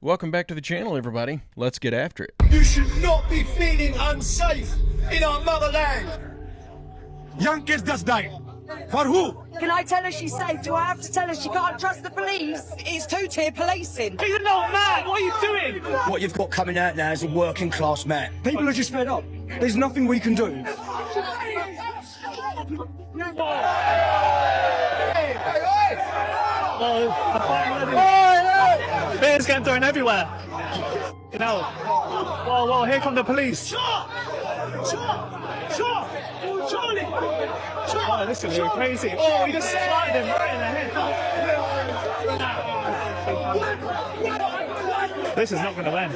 Welcome back to the channel, everybody. Let's get after it. You should not be feeling unsafe in our motherland. Young kids just died. For who? Can I tell her she's safe? Do I have to tell her she can't trust the police? It's two-tier policing. You're not mad. What are you doing? What you've got coming out now is a working class man. People are just fed up. There's nothing we can do. Beers getting thrown everywhere. You know. Well, here come the police. Charlie! Oh, this is really crazy. Oh, he just spotted him right in the head. This is not going to end.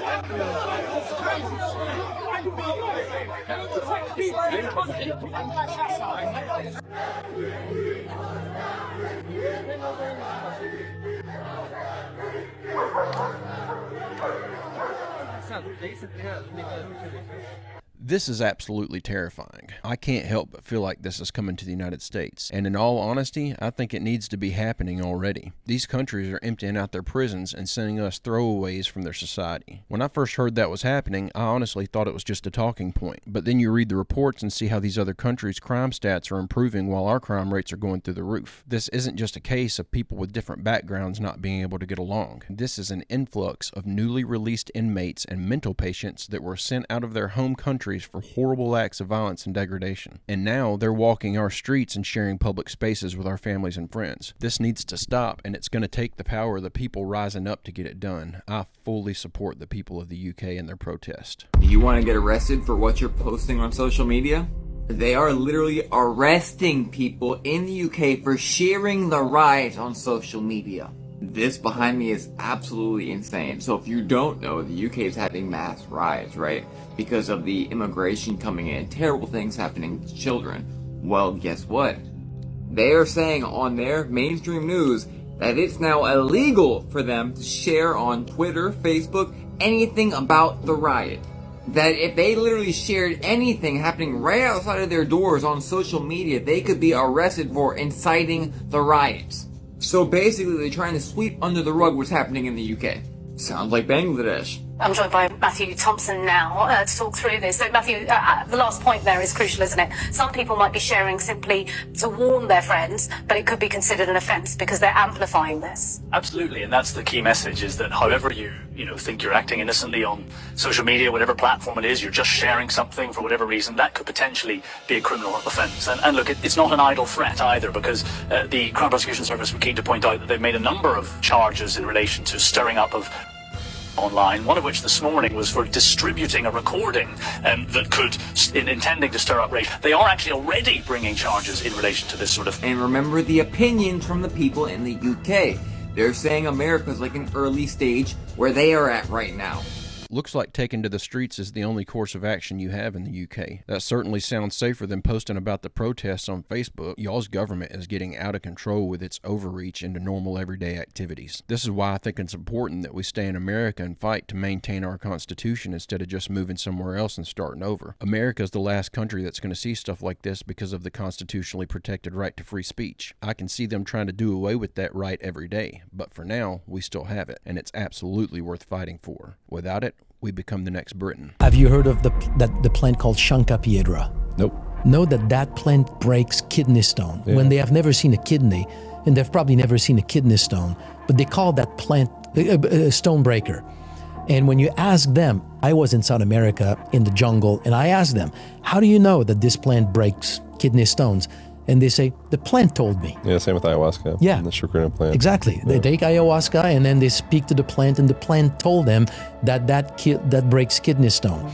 This is absolutely terrifying. I can't help but feel like this is coming to the United States. And in all honesty, I think it needs to be happening already. These countries are emptying out their prisons and sending us throwaways from their society. When I first heard that was happening, I honestly thought it was just a talking point. But then you read the reports and see how these other countries' crime stats are improving while our crime rates are going through the roof. This isn't just a case of people with different backgrounds not being able to get along. This is an influx of newly released inmates and mental patients that were sent out of their home countries for horrible acts of violence and degradation. And now they're walking our streets and sharing public spaces with our families and friends. This needs to stop, and it's going to take the power of the people rising up to get it done. I fully support the people of the UK and their protest. Do you want to get arrested for what you're posting on social media? They are literally arresting people in the UK for sharing the riot on social media. This behind me is absolutely insane. So if you don't know, the UK is having mass riots, right? Because of the immigration coming in, terrible things happening to children. Well, guess what? They are saying on their mainstream news that it's now illegal for them to share on Twitter, Facebook, anything about the riot. That if they literally shared anything happening right outside of their doors on social media, they could be arrested for inciting the riots. So basically, they're trying to sweep under the rug what's happening in the UK. Sounds like Bangladesh. I'm joined by Matthew Thompson now to talk through this. So Matthew, the last point there is crucial, isn't it? Some people might be sharing simply to warn their friends, but it could be considered an offence because they're amplifying this. Absolutely, and that's the key message, is that however you think you're acting innocently on social media, whatever platform it is, you're just sharing something for whatever reason, that could potentially be a criminal offence. And look, it's not an idle threat either, because the Crown Prosecution Service were keen to point out that they've made a number of charges in relation to stirring up of online, one of which this morning was for distributing a recording that could, intending to stir up rage. They are actually already bringing charges in relation to this sort of... And remember the opinions from the people in the UK. They're saying America's like an early stage where they are at right now. Looks like taking to the streets is the only course of action you have in the UK. That certainly sounds safer than posting about the protests on Facebook. Y'all's government is getting out of control with its overreach into normal everyday activities. This is why I think it's important that we stay in America and fight to maintain our Constitution instead of just moving somewhere else and starting over. America is the last country that's going to see stuff like this because of the constitutionally protected right to free speech. I can see them trying to do away with that right every day, but for now, we still have it, and it's absolutely worth fighting for. Without it, we become the next Britain. Have you heard of the plant called Shanka Piedra? Nope. Know that plant breaks kidney stone when they have never seen a kidney, and they've probably never seen a kidney stone, but they call that plant a stone breaker. And when you ask them, I was in South America in the jungle, and I asked them, how do you know that this plant breaks kidney stones? And they say, the plant told me. Yeah, same with ayahuasca. Yeah. And the sugarcane plant. Exactly. Yeah. They take ayahuasca and then they speak to the plant, and the plant told them that breaks kidney stone.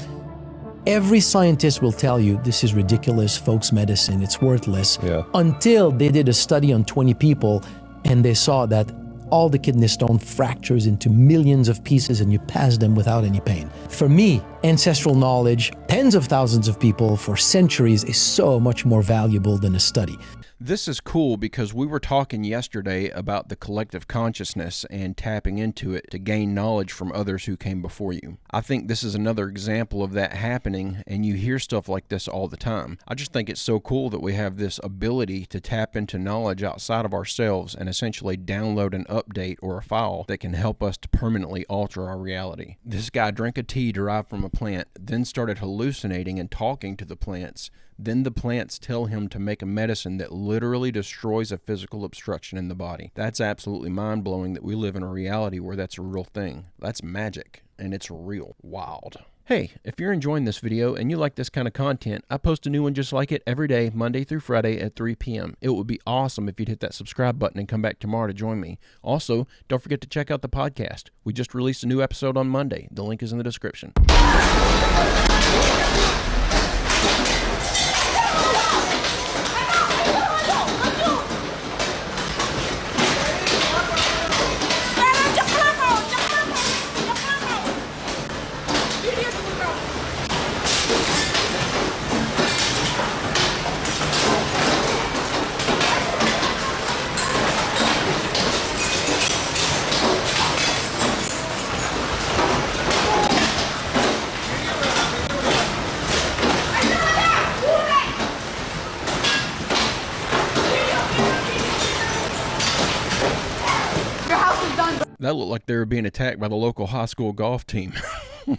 Every scientist will tell you this is ridiculous, folks medicine, it's worthless, until they did a study on 20 people and they saw that all the kidney stone fractures into millions of pieces and you pass them without any pain. For me, ancestral knowledge, tens of thousands of people for centuries, is so much more valuable than a study. This is cool because we were talking yesterday about the collective consciousness and tapping into it to gain knowledge from others who came before you. I think this is another example of that happening, and you hear stuff like this all the time. I just think it's so cool that we have this ability to tap into knowledge outside of ourselves and essentially download an update or a file that can help us to permanently alter our reality. This guy drank a tea derived from a plant, then started hallucinating and talking to the plants. Then the plants tell him to make a medicine that literally destroys a physical obstruction in the body. That's absolutely mind-blowing that we live in a reality where that's a real thing. That's magic, and it's real. Wild. Hey, if you're enjoying this video and you like this kind of content, I post a new one just like it every day, Monday through Friday at 3 p.m. It would be awesome if you'd hit that subscribe button and come back tomorrow to join me. Also, don't forget to check out the podcast. We just released a new episode on Monday. The link is in the description. That looked like they were being attacked by the local high school golf team.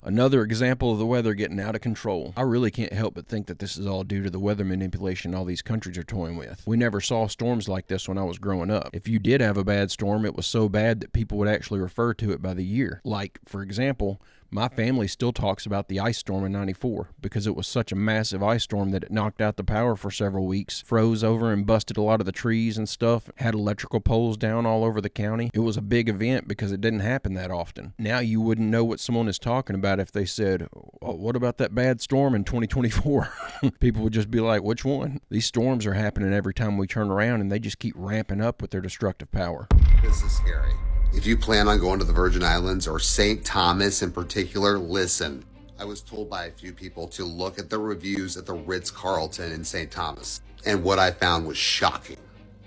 Another example of the weather getting out of control. I really can't help but think that this is all due to the weather manipulation all these countries are toying with. We never saw storms like this when I was growing up. If you did have a bad storm, it was so bad that people would actually refer to it by the year. Like, for example, my family still talks about the ice storm in '94 because it was such a massive ice storm that it knocked out the power for several weeks, froze over and busted a lot of the trees and stuff, had electrical poles down all over the county. It was a big event because it didn't happen that often. Now you wouldn't know what someone is talking about if they said, oh, what about that bad storm in 2024? People would just be like, which one? These storms are happening every time we turn around and they just keep ramping up with their destructive power. This is scary. If you plan on going to the Virgin Islands or St. Thomas in particular, listen. I was told by a few people to look at the reviews at the Ritz Carlton in St. Thomas, and what I found was shocking.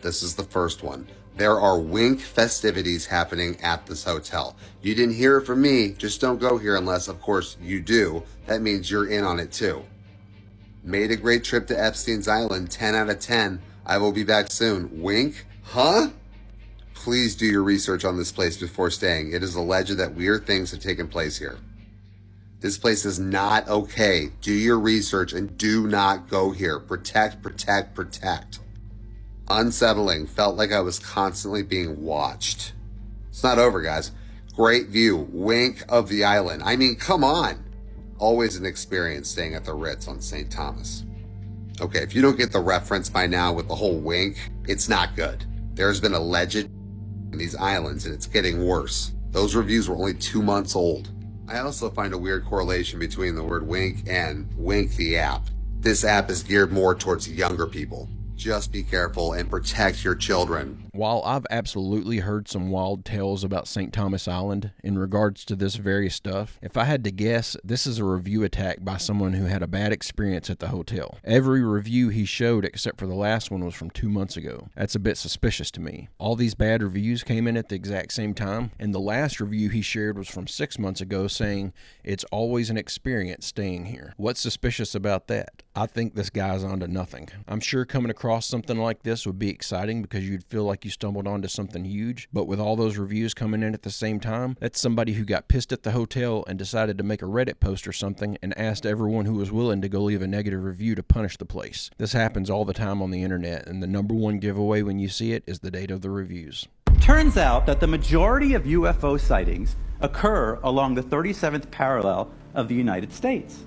This is the first one. There are wink festivities happening at this hotel. You didn't hear it from me, just don't go here unless, of course, you do. That means you're in on it too. Made a great trip to Epstein's Island, 10 out of 10. I will be back soon. Wink? Huh? Please do your research on this place before staying. It is alleged that weird things have taken place here. This place is not okay. Do your research and do not go here. Protect, protect, protect. Unsettling. Felt like I was constantly being watched. It's not over, guys. Great view. Wink of the island. I mean, come on. Always an experience staying at the Ritz on St. Thomas. Okay, if you don't get the reference by now with the whole wink, it's not good. There's been alleged in these islands, and it's getting worse. Those reviews were only 2 months old. I also find a weird correlation between the word wink and Wink the app. This app is geared more towards younger people. Just be careful and protect your children. While I've absolutely heard some wild tales about St. Thomas Island in regards to this very stuff, if I had to guess, this is a review attack by someone who had a bad experience at the hotel. Every review he showed except for the last one was from 2 months ago. That's a bit suspicious to me. All these bad reviews came in at the exact same time, and the last review he shared was from 6 months ago saying, it's always an experience staying here. What's suspicious about that? I think this guy's onto nothing. I'm sure coming across something like this would be exciting because you'd feel like you stumbled onto something huge, but with all those reviews coming in at the same time, that's somebody who got pissed at the hotel and decided to make a Reddit post or something and asked everyone who was willing to go leave a negative review to punish the place. This happens all the time on the internet, and the #1 giveaway when you see it is the date of the reviews. Turns out that the majority of UFO sightings occur along the 37th parallel of the United States.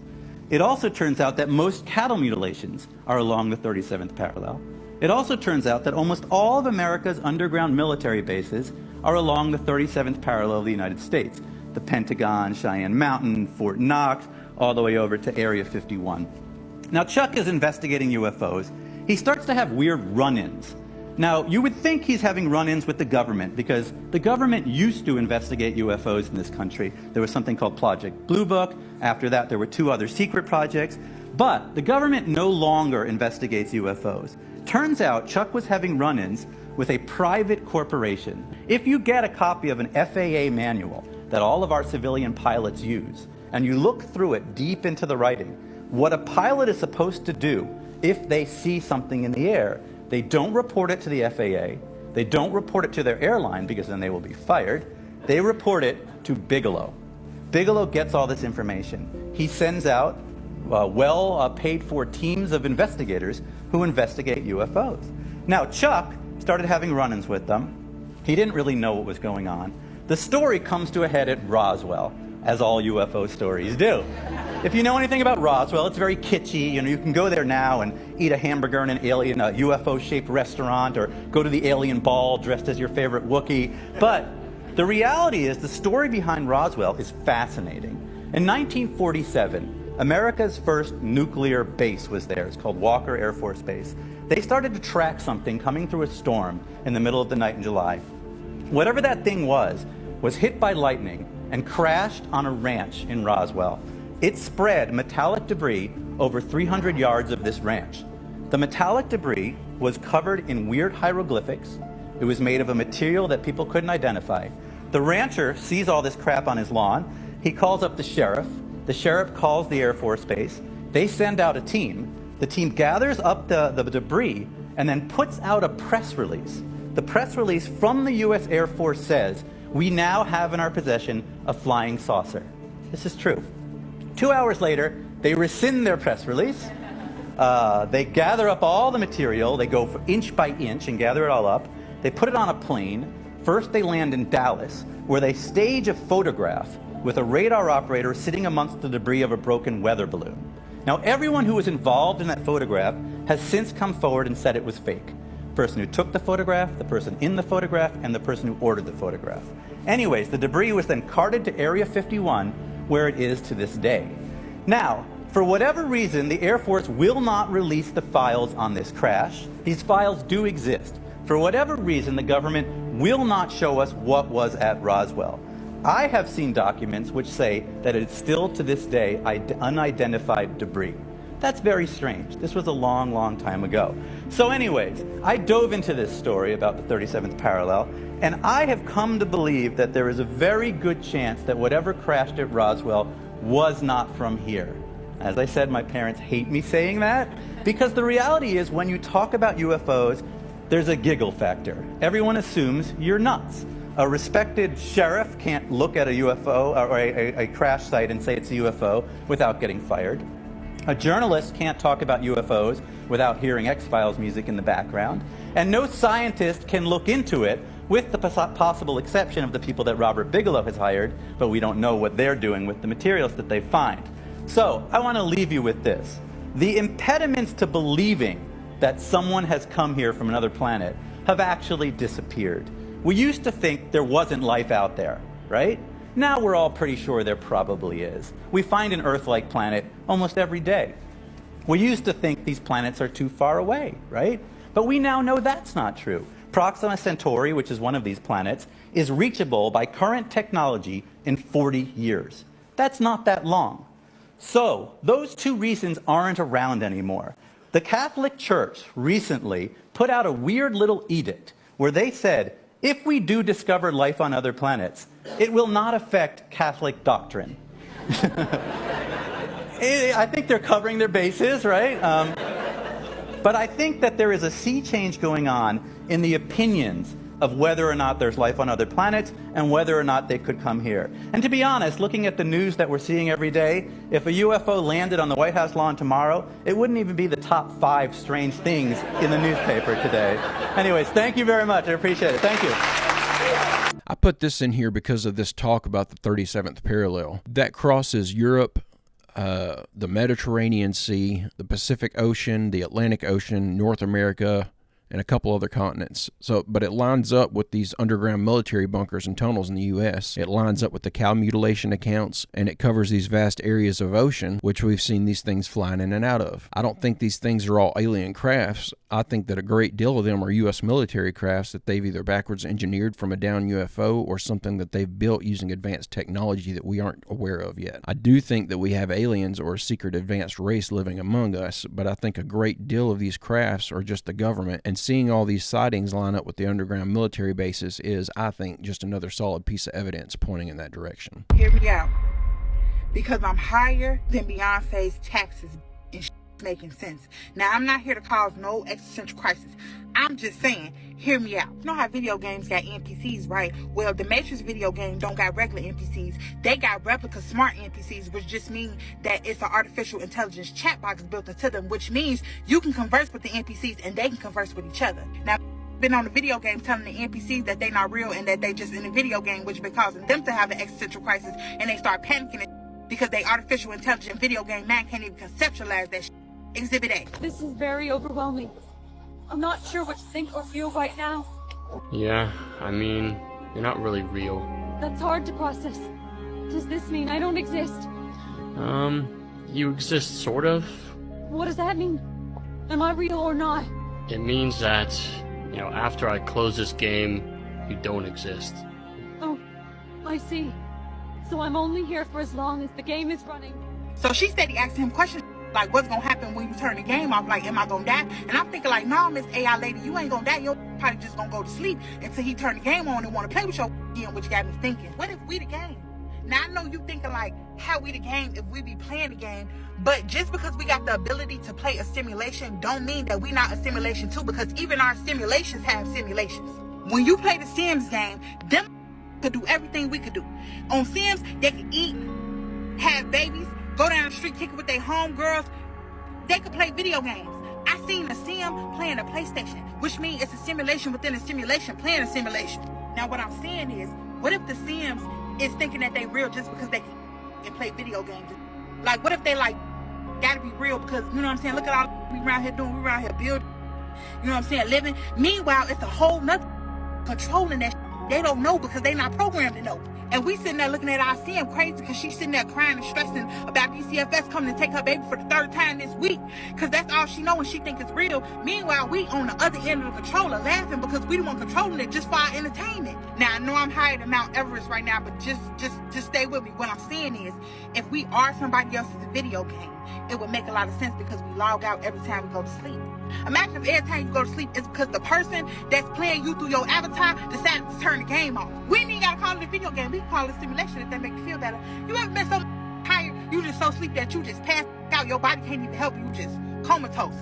It also turns out that most cattle mutilations are along the 37th parallel. It also turns out that almost all of America's underground military bases are along the 37th parallel of the United States. The Pentagon, Cheyenne Mountain, Fort Knox, all the way over to Area 51. Now, Chuck is investigating UFOs. He starts to have weird run-ins. Now, you would think he's having run-ins with the government because the government used to investigate UFOs in this country. There was something called Project Blue Book. After that, there were 2 other secret projects. But the government no longer investigates UFOs. Turns out Chuck was having run-ins with a private corporation. If you get a copy of an FAA manual that all of our civilian pilots use, and you look through it deep into the writing, what a pilot is supposed to do if they see something in the air, they don't report it to the FAA, they don't report it to their airline because then they will be fired, they report it to Bigelow. Bigelow gets all this information. He sends out paid-for teams of investigators who investigate UFOs. Now, Chuck started having run-ins with them. He didn't really know what was going on. The story comes to a head at Roswell, as all UFO stories do. If you know anything about Roswell, it's very kitschy. You know, you can go there now and eat a hamburger in an alien, UFO-shaped restaurant, or go to the alien ball dressed as your favorite Wookiee. But the reality is the story behind Roswell is fascinating. In 1947, America's first nuclear base was there. It's called Walker Air Force Base. They started to track something coming through a storm in the middle of the night in July. Whatever that thing was hit by lightning and crashed on a ranch in Roswell. It spread metallic debris over 300 yards of this ranch. The metallic debris was covered in weird hieroglyphics. It was made of a material that people couldn't identify. The rancher sees all this crap on his lawn. He calls up the sheriff. The sheriff calls the Air Force Base. They send out a team. The team gathers up the debris and then puts out a press release. The press release from the U.S. Air Force says, "We now have in our possession a flying saucer." This is true. 2 hours later, they rescind their press release. They gather up all the material. They go inch by inch and gather it all up. They put it on a plane. First, they land in Dallas, where they stage a photograph with a radar operator sitting amongst the debris of a broken weather balloon. Now, everyone who was involved in that photograph has since come forward and said it was fake. The person who took the photograph, the person in the photograph, and the person who ordered the photograph. Anyways, the debris was then carted to Area 51, where it is to this day. Now, for whatever reason, the Air Force will not release the files on this crash. These files do exist. For whatever reason, the government will not show us what was at Roswell. I have seen documents which say that it is still to this day unidentified debris. That's very strange. This was a long, long time ago. So anyways, I dove into this story about the 37th parallel, and I have come to believe that there is a very good chance that whatever crashed at Roswell was not from here. As I said, my parents hate me saying that, because the reality is when you talk about UFOs, there's a giggle factor. Everyone assumes you're nuts. A respected sheriff can't look at a UFO or a crash site and say it's a UFO without getting fired. A journalist can't talk about UFOs without hearing X-Files music in the background. And no scientist can look into it, with the possible exception of the people that Robert Bigelow has hired, but we don't know what they're doing with the materials that they find. So I want to leave you with this. The impediments to believing that someone has come here from another planet have actually disappeared. We used to think there wasn't life out there, right? Now we're all pretty sure there probably is. We find an Earth-like planet almost every day. We used to think these planets are too far away, right? But we now know that's not true. Proxima Centauri, which is one of these planets, is reachable by current technology in 40 years. That's not that long. So those two reasons aren't around anymore. The Catholic Church recently put out a weird little edict where they said, if we do discover life on other planets, it will not affect Catholic doctrine. I think they're covering their bases, right? But I think that there is a sea change going on in the opinions of whether or not there's life on other planets and whether or not they could come here. And to be honest, looking at the news that we're seeing every day, if a UFO landed on the White House lawn tomorrow, it wouldn't even be the top 5 strange things in the newspaper today. Anyways, thank you very much. I appreciate it. Thank you. I put this in here because of this talk about the 37th parallel. That crosses Europe, the Mediterranean Sea, the Pacific Ocean, the Atlantic Ocean, North America, and a couple other continents. But it lines up with these underground military bunkers and tunnels in the U.S. It lines up with the cow mutilation accounts, and it covers these vast areas of ocean, which we've seen these things flying in and out of. I don't think these things are all alien crafts. I think that a great deal of them are U.S. military crafts that they've either backwards engineered from a down UFO or something that they've built using advanced technology that we aren't aware of yet. I do think that we have aliens or a secret advanced race living among us, but I think a great deal of these crafts are just the government, and seeing all these sightings line up with the underground military bases is, I think, just another solid piece of evidence pointing in that direction. Hear me out. Because I'm higher than Beyonce's taxes and making sense. Now, I'm not here to cause no existential crisis. I'm just saying, hear me out. You know how video games got NPCs, right? Well, the Matrix video game don't got regular NPCs. They got replica smart NPCs, which just means that it's an artificial intelligence chat box built into them, which means you can converse with the NPCs and they can converse with each other. Now, been on the video game telling the NPCs that they not real and that they just in a video game, which been causing them to have an existential crisis, and they start panicking because they artificial intelligent video game man can't even conceptualize that shit. Exhibit A. This is very overwhelming. I'm not sure what to think or feel right now. Yeah, I mean, you're not really real. That's hard to process. Does this mean I don't exist? You exist, sort of. What does that mean? Am I real or not? It means that, after I close this game, you don't exist. Oh, I see. So I'm only here for as long as the game is running. So she steady asking him questions like, what's gonna happen when you turn the game off? Like, am I gonna die? And I'm thinking like, no, Miss AI lady, you ain't gonna die. You're probably just gonna go to sleep until he turn the game on and want to play with your again, which got me thinking, what if we the game? Now, I know you thinking like, how we the game if we be playing the game, but just because we got the ability to play a simulation don't mean that we not a simulation too, because even our simulations have simulations. When you play the Sims game, them could do everything we could do. On Sims, they could eat, have babies, go down the street, kick it with their homegirls. They could play video games. I seen a Sim playing a PlayStation, which means it's a simulation within a simulation playing a simulation. Now, what I'm saying is, what if the Sims is thinking that they real just because they can play video games? Like, what if they like gotta be real because, you know what I'm saying, look at all we around here doing, we around here building, you know what I'm saying, living. Meanwhile, it's a whole nother controlling that they don't know because they not programmed to know. And we sitting there looking at our Sim crazy because she's sitting there crying and stressing about DCFS coming to take her baby for the 3rd time this week because that's all she know and she think it's real. Meanwhile, we on the other end of the controller laughing because we the one controlling it just for our entertainment. Now, I know I'm higher than Mount Everest right now, but just stay with me. What I'm saying is, if we are somebody else's video game, it would make a lot of sense because we log out every time we go to sleep. Imagine if every time you go to sleep, it's because the person that's playing you through your avatar decided to turn the game off. We ain't even gotta call it a video game. We can call it simulation if that makes you feel better. You ever been so tired, you just so sleep that you just pass out, your body can't even help you, just comatose.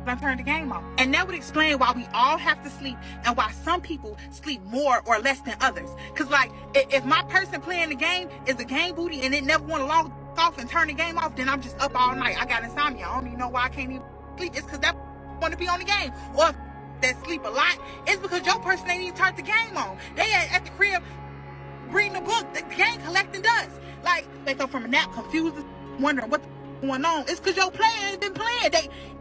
Don't turn the game off. And that would explain why we all have to sleep and why some people sleep more or less than others. Because, like, if my person playing the game is a game booty and it never want to log off and turn the game off, then I'm just up all night. I got insomnia. I don't even know why I can't even sleep. It's because that want to be on the game. Or if that sleep a lot, it's because your person ain't even turned the game on. They at the crib reading a book, the game collecting dust. Like, they go from a nap confused, wondering what going on. It's because your player ain't been playing.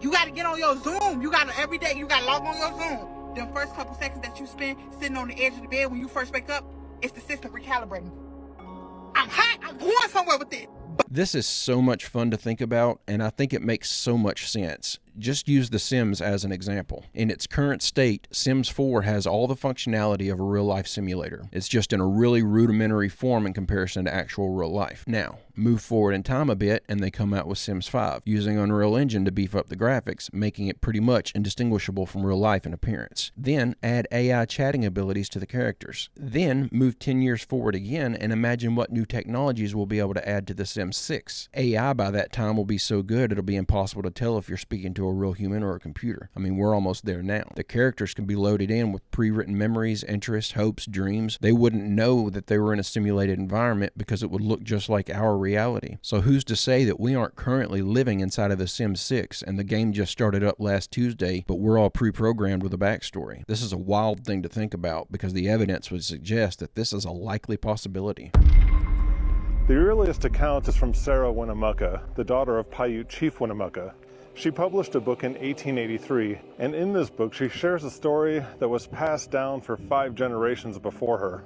You got to get on your Zoom. You got to, every day, you got to log on your Zoom. Them first couple seconds that you spend sitting on the edge of the bed when you first wake up, it's the system recalibrating. I'm hot. I'm going somewhere with it. This is so much fun to think about, and I think it makes so much sense. Just use The Sims as an example. In its current state, Sims 4 has all the functionality of a real-life simulator. It's just in a really rudimentary form in comparison to actual real life. Now, move forward in time a bit, and they come out with Sims 5, using Unreal Engine to beef up the graphics, making it pretty much indistinguishable from real life in appearance. Then, add AI chatting abilities to the characters. Then, move 10 years forward again, and imagine what new technologies we'll be able to add to The Sims 6. AI by that time will be so good it'll be impossible to tell if you're speaking to a real human or a computer. I mean, we're almost there now. The characters can be loaded in with pre-written memories, interests, hopes, dreams. They wouldn't know that they were in a simulated environment because it would look just like our reality. So who's to say that we aren't currently living inside of The Sims 6 and the game just started up last Tuesday, but we're all pre-programmed with a backstory? This is a wild thing to think about because the evidence would suggest that this is a likely possibility. The earliest account is from Sarah Winnemucca, the daughter of Paiute Chief Winnemucca. She published a book in 1883, and in this book she shares a story that was passed down for 5 generations before her.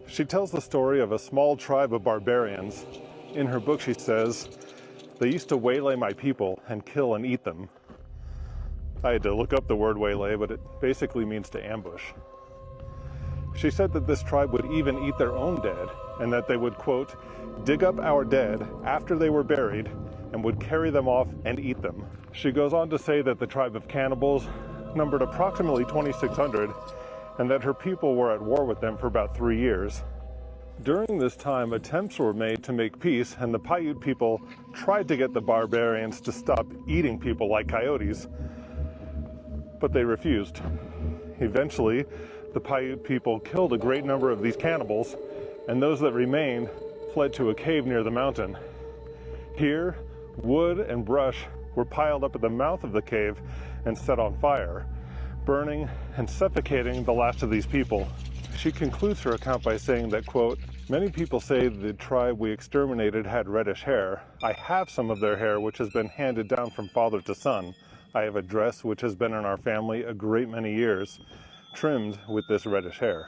She tells the story of a small tribe of barbarians. In her book she says, "They used to waylay my people and kill and eat them." I had to look up the word waylay, but it basically means to ambush. She said that this tribe would even eat their own dead, and that they would, quote, "dig up our dead after they were buried and would carry them off and eat them." She goes on to say that the tribe of cannibals numbered approximately 2,600 and that her people were at war with them for about 3 years. During this time, attempts were made to make peace, and the Paiute people tried to get the barbarians to stop eating people like coyotes, but they refused. Eventually, the Paiute people killed a great number of these cannibals, and those that remained fled to a cave near the mountain. Here, wood and brush were piled up at the mouth of the cave and set on fire, burning and suffocating the last of these people. She concludes her account by saying that, quote, "Many people say the tribe we exterminated had reddish hair. I have some of their hair which has been handed down from father to son. I have a dress which has been in our family a great many years, trimmed with this reddish hair."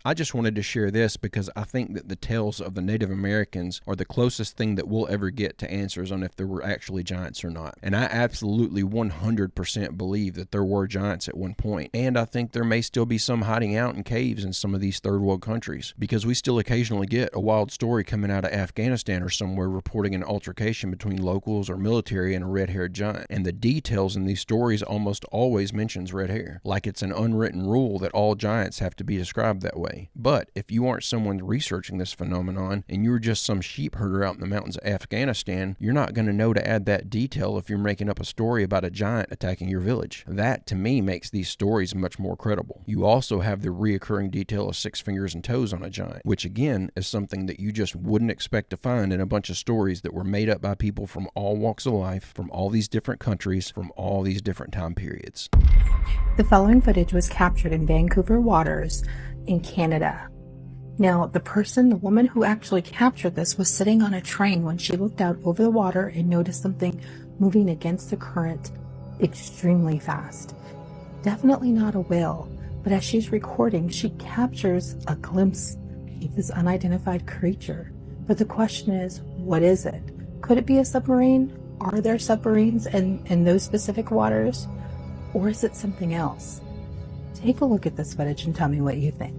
I just wanted to share this because I think that the tales of the Native Americans are the closest thing that we'll ever get to answers on if there were actually giants or not. And I absolutely 100% believe that there were giants at one point. And I think there may still be some hiding out in caves in some of these third world countries, because we still occasionally get a wild story coming out of Afghanistan or somewhere reporting an altercation between locals or military and a red-haired giant. And the details in these stories almost always mentions red hair, like it's an unwritten rule that all giants have to be described that way. But if you aren't someone researching this phenomenon and you're just some sheep herder out in the mountains of Afghanistan, you're not going to know to add that detail if you're making up a story about a giant attacking your village. That, to me, makes these stories much more credible. You also have the reoccurring detail of 6 fingers and toes on a giant, which again is something that you just wouldn't expect to find in a bunch of stories that were made up by people from all walks of life, from all these different countries, from all these different time periods. The following footage was captured in Vancouver Waters in Canada. Now, the woman who actually captured this was sitting on a train when she looked out over the water and noticed something moving against the current extremely fast. Definitely not a whale, but as she's recording, she captures a glimpse of this unidentified creature. But the question is, what is it? Could it be a submarine? Are there submarines in those specific waters? Or is it something else? Take a look at this footage and tell me what you think.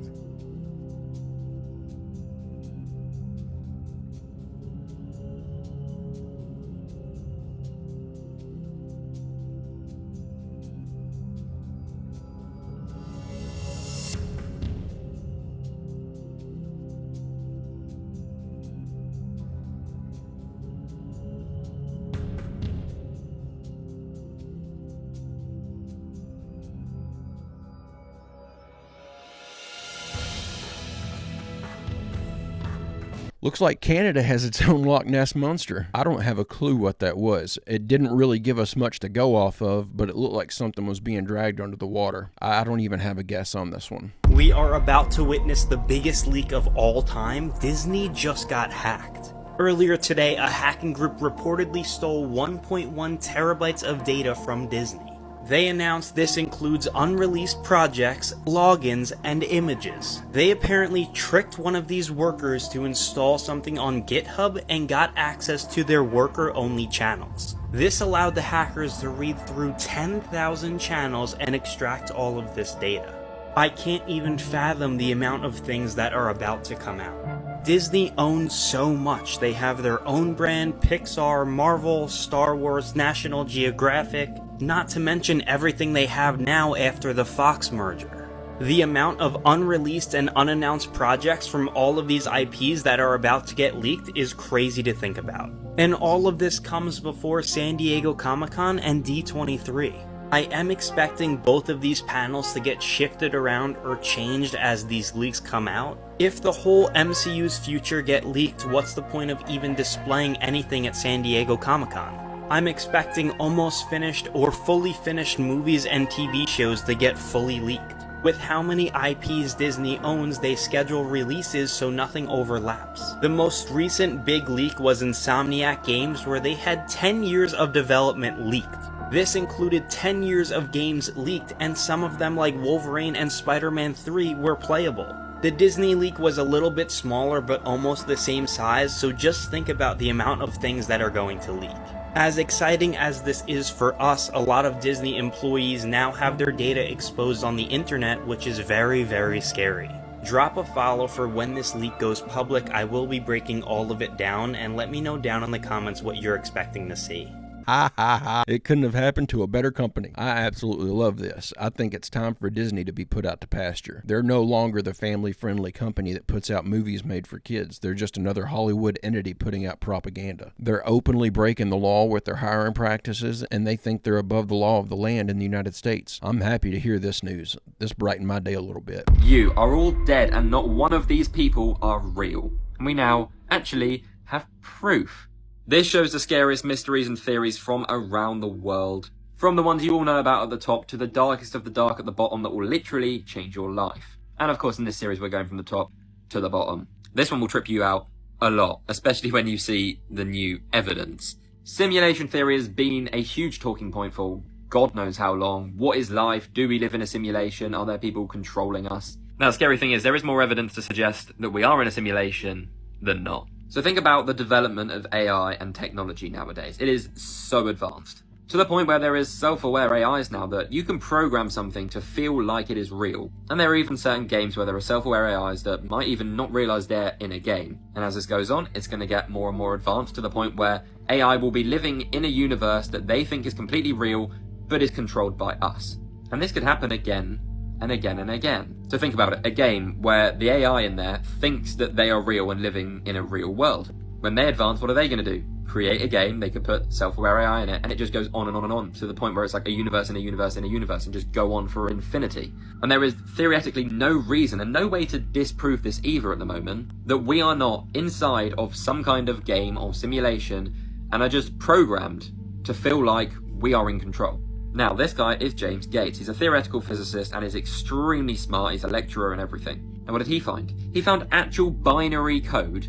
Looks like Canada has its own Loch Ness Monster. I don't have a clue what that was. It didn't really give us much to go off of, but it looked like something was being dragged under the water. I don't even have a guess on this one. We are about to witness the biggest leak of all time. Disney just got hacked. Earlier today, a hacking group reportedly stole 1.1 terabytes of data from Disney. They announced this includes unreleased projects, logins, and images. They apparently tricked one of these workers to install something on GitHub and got access to their worker-only channels. This allowed the hackers to read through 10,000 channels and extract all of this data. I can't even fathom the amount of things that are about to come out. Disney owns so much. They have their own brand, Pixar, Marvel, Star Wars, National Geographic, not to mention everything they have now after the Fox merger. The amount of unreleased and unannounced projects from all of these IPs that are about to get leaked is crazy to think about. And all of this comes before San Diego Comic-Con and D23. I am expecting both of these panels to get shifted around or changed as these leaks come out. If the whole MCU's future get leaked, what's the point of even displaying anything at San Diego Comic-Con? I'm expecting almost finished or fully finished movies and TV shows to get fully leaked. With how many IPs Disney owns, they schedule releases so nothing overlaps. The most recent big leak was Insomniac Games, where they had 10 years of development leaked. This included 10 years of games leaked, and some of them, like Wolverine and Spider-Man 3, were playable. The Disney leak was a little bit smaller but almost the same size, so just think about the amount of things that are going to leak. As exciting as this is for us, a lot of Disney employees now have their data exposed on the internet, which is very, very scary. Drop a follow for when this leak goes public. I will be breaking all of it down, and let me know down in the comments what you're expecting to see. Ha ha ha. It couldn't have happened to a better company. I absolutely love this. I think it's time for Disney to be put out to pasture. They're no longer the family-friendly company that puts out movies made for kids. They're just another Hollywood entity putting out propaganda. They're openly breaking the law with their hiring practices, and they think they're above the law of the land in the United States. I'm happy to hear this news. This brightened my day a little bit. You are all dead, and not one of these people are real. And we now actually have proof. This shows the scariest mysteries and theories from around the world. From the ones you all know about at the top to the darkest of the dark at the bottom that will literally change your life. And of course in this series we're going from the top to the bottom. This one will trip you out a lot, especially when you see the new evidence. Simulation theory has been a huge talking point for God knows how long. What is life? Do we live in a simulation? Are there people controlling us? Now the scary thing is there is more evidence to suggest that we are in a simulation than not. So think about the development of AI and technology nowadays. It is so advanced. To the point where there is self-aware AIs now that you can program something to feel like it is real. And there are even certain games where there are self-aware AIs that might even not realize they're in a game. And as this goes on, it's going to get more and more advanced to the point where AI will be living in a universe that they think is completely real, but is controlled by us. And this could happen again and again and again. So think about it, a game where the AI in there thinks that they are real and living in a real world. When they advance, what are they going to do? Create a game, they could put self-aware AI in it, and it just goes on and on and on to the point where it's like a universe in a universe in a universe and just go on for infinity. And there is theoretically no reason and no way to disprove this either at the moment, that we are not inside of some kind of game or simulation and are just programmed to feel like we are in control. Now, this guy is James Gates. He's a theoretical physicist and is extremely smart. He's a lecturer and everything. And what did he find? He found actual binary code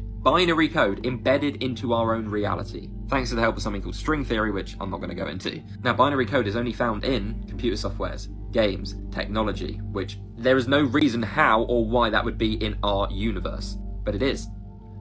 embedded into our own reality, thanks to the help of something called string theory, which I'm not going to go into. Now, binary code is only found in computer softwares, games, technology, which there is no reason how or why that would be in our universe, but it is.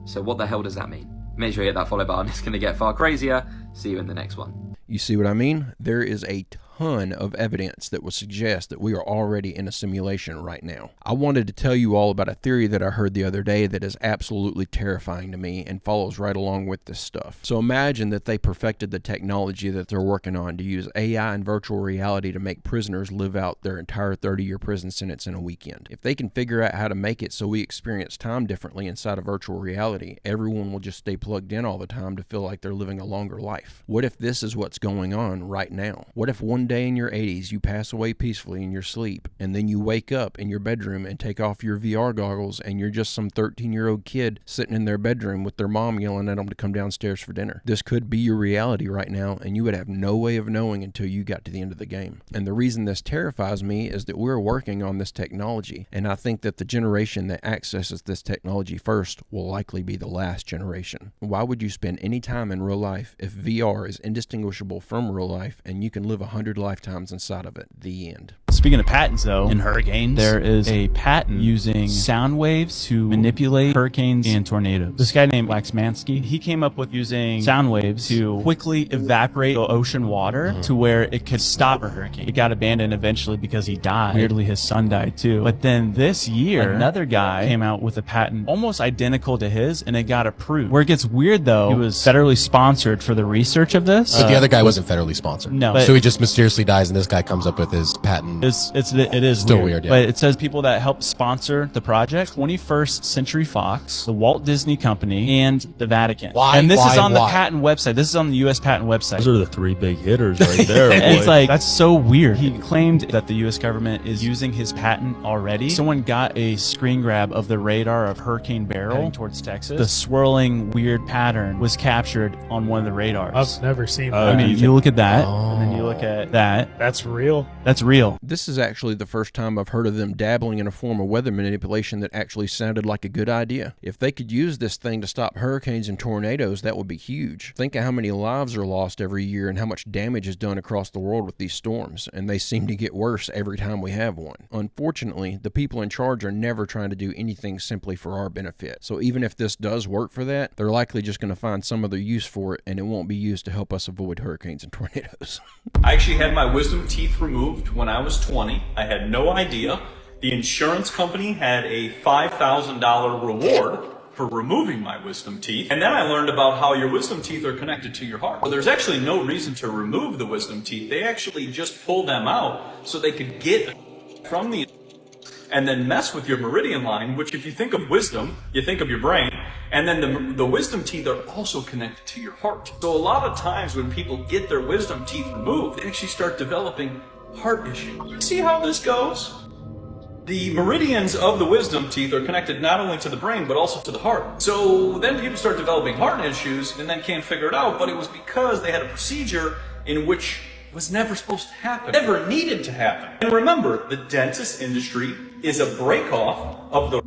So what the hell does that mean? Make sure you hit that follow button. It's going to get far crazier. See you in the next one. You see what I mean? There is a ton of evidence that would suggest that we are already in a simulation right now. I wanted to tell you all about a theory that I heard the other day that is absolutely terrifying to me and follows right along with this stuff. So imagine that they perfected the technology that they're working on to use AI and virtual reality to make prisoners live out their entire 30-year prison sentence in a weekend. If they can figure out how to make it so we experience time differently inside of virtual reality, everyone will just stay plugged in all the time to feel like they're living a longer life. What if this is what's going on right now? What if one day in your 80s you pass away peacefully in your sleep, and then you wake up in your bedroom and take off your VR goggles and you're just some 13-year-old kid sitting in their bedroom with their mom yelling at them to come downstairs for dinner? This could be your reality right now, and you would have no way of knowing until you got to the end of the game. And the reason this terrifies me is that we're working on this technology, and I think that the generation that accesses this technology first will likely be the last generation. Why would you spend any time in real life if VR is indistinguishable from real life and you can live 100 lifetimes inside of it? The end. Speaking of patents, though, in hurricanes, there is a patent using sound waves to manipulate hurricanes and tornadoes. This guy named Waxmansky, he came up with using sound waves to quickly evaporate the ocean water to where it could stop a hurricane. It got abandoned eventually because he died. Weirdly, his son died too. But then this year, another guy came out with a patent almost identical to his, and it got approved. Where it gets weird, though, he was federally sponsored for the research of this. But the other guy wasn't federally sponsored. No. So he just mysteriously dies, and this guy comes up with his patent. It is still weird, yeah. But it says people that helped sponsor the project: 21st Century Fox, the Walt Disney Company, and the Vatican. And this is on the patent website. This is on the U.S. patent website. Those are the three big hitters right there. And it's like, that's so weird. He claimed that the U.S. government is using his patent already. Someone got a screen grab of the radar of Hurricane Beryl heading towards Texas. The swirling weird pattern was captured on one of the radars. I've never seen that. I mean, you look at that, and then you look at that. That's real. That's real. This is actually the first time I've heard of them dabbling in a form of weather manipulation that actually sounded like a good idea. If they could use this thing to stop hurricanes and tornadoes, that would be huge. Think of how many lives are lost every year and how much damage is done across the world with these storms, and they seem to get worse every time we have one. Unfortunately, the people in charge are never trying to do anything simply for our benefit. So even if this does work for that, they're likely just going to find some other use for it, and it won't be used to help us avoid hurricanes and tornadoes. I actually had my wisdom teeth removed when I was 20. I had no idea. The insurance company had a $5,000 reward for removing my wisdom teeth. And then I learned about how your wisdom teeth are connected to your heart. So there's actually no reason to remove the wisdom teeth. They actually just pull them out so they could get from the and then mess with your meridian line, which if you think of wisdom, you think of your brain, and then the wisdom teeth are also connected to your heart. So a lot of times when people get their wisdom teeth removed, they actually start developing heart issues. See how this goes? The meridians of the wisdom teeth are connected not only to the brain, but also to the heart. So then people start developing heart issues and then can't figure it out, but it was because they had a procedure in which was never supposed to happen, never needed to happen. And remember, the dentist industry is a break-off of the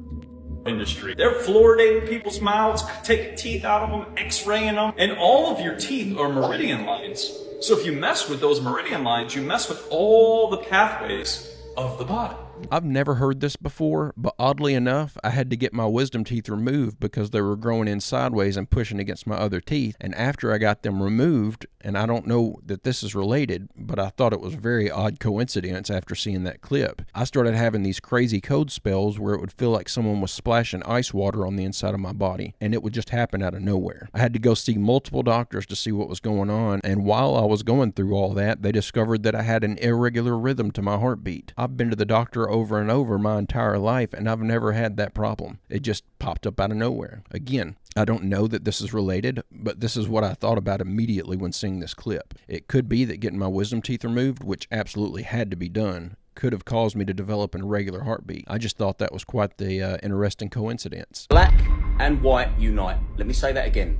industry. They're fluoridating people's mouths, taking teeth out of them, x-raying them, and all of your teeth are meridian lines. So if you mess with those meridian lines, you mess with all the pathways of the body. I've never heard this before, but oddly enough, I had to get my wisdom teeth removed because they were growing in sideways and pushing against my other teeth. And after I got them removed, and I don't know that this is related, but I thought it was a very odd coincidence after seeing that clip. I started having these crazy cold spells where it would feel like someone was splashing ice water on the inside of my body, and it would just happen out of nowhere. I had to go see multiple doctors to see what was going on, and while I was going through all that, they discovered that I had an irregular rhythm to my heartbeat. I've been to the doctor over and over my entire life, and I've never had that problem. It just popped up out of nowhere. Again, I don't know that this is related, but this is what I thought about immediately when seeing this clip. It could be that getting my wisdom teeth removed, which absolutely had to be done, could have caused me to develop an irregular heartbeat. I just thought that was quite the interesting coincidence. Black and white unite. Let me say that again.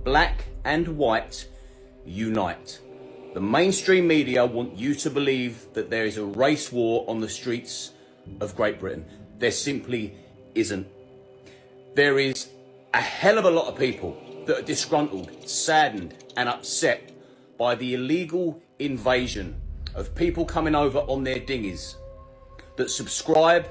Black and white unite. The mainstream media want you to believe that there is a race war on the streets of Great Britain. There simply isn't. There is a hell of a lot of people that are disgruntled, saddened and upset by the illegal invasion of people coming over on their dinghies that subscribe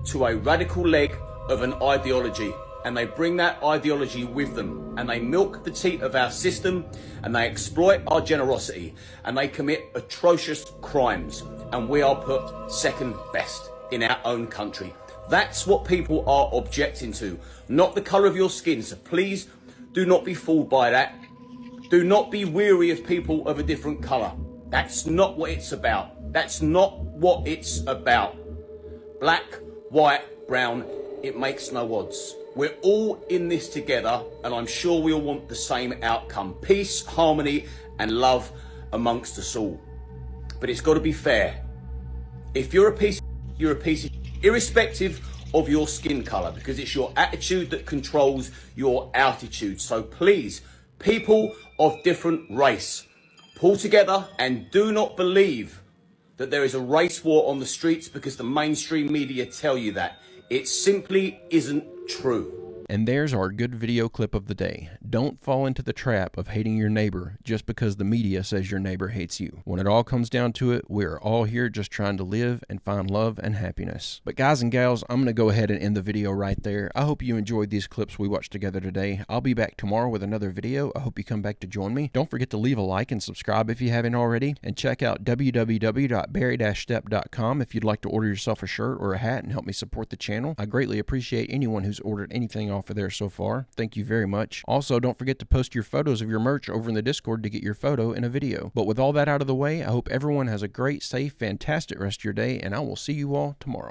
to a radical leg of an ideology, and they bring that ideology with them, and they milk the teat of our system, and they exploit our generosity, and they commit atrocious crimes, and we are put second best in our own country. That's what people are objecting to, not the colour of your skin. So please do not be fooled by that. Do not be weary of people of a different colour. That's not what it's about. That's not what it's about. Black, white, brown, it makes no odds. We're all in this together, and I'm sure we all want the same outcome. Peace, harmony, and love amongst us all. But it's got to be fair. If you're a piece, you're a piece of, irrespective of your skin colour, because it's your attitude that controls your altitude. So please, people of different race, pull together and do not believe that there is a race war on the streets because the mainstream media tell you that. It simply isn't true. And there's our good video clip of the day. Don't fall into the trap of hating your neighbor just because the media says your neighbor hates you. When it all comes down to it, we are all here just trying to live and find love and happiness. But guys and gals, I'm going to go ahead and end the video right there. I hope you enjoyed these clips we watched together today. I'll be back tomorrow with another video. I hope you come back to join me. Don't forget to leave a like and subscribe if you haven't already. And check out www.barry-stepp.com if you'd like to order yourself a shirt or a hat and help me support the channel. I greatly appreciate anyone who's ordered anything off of there so far. Thank you very much. Also, don't forget to post your photos of your merch over in the Discord to get your photo in a video. But with all that out of the way, I hope everyone has a great, safe, fantastic rest of your day, and I will see you all tomorrow.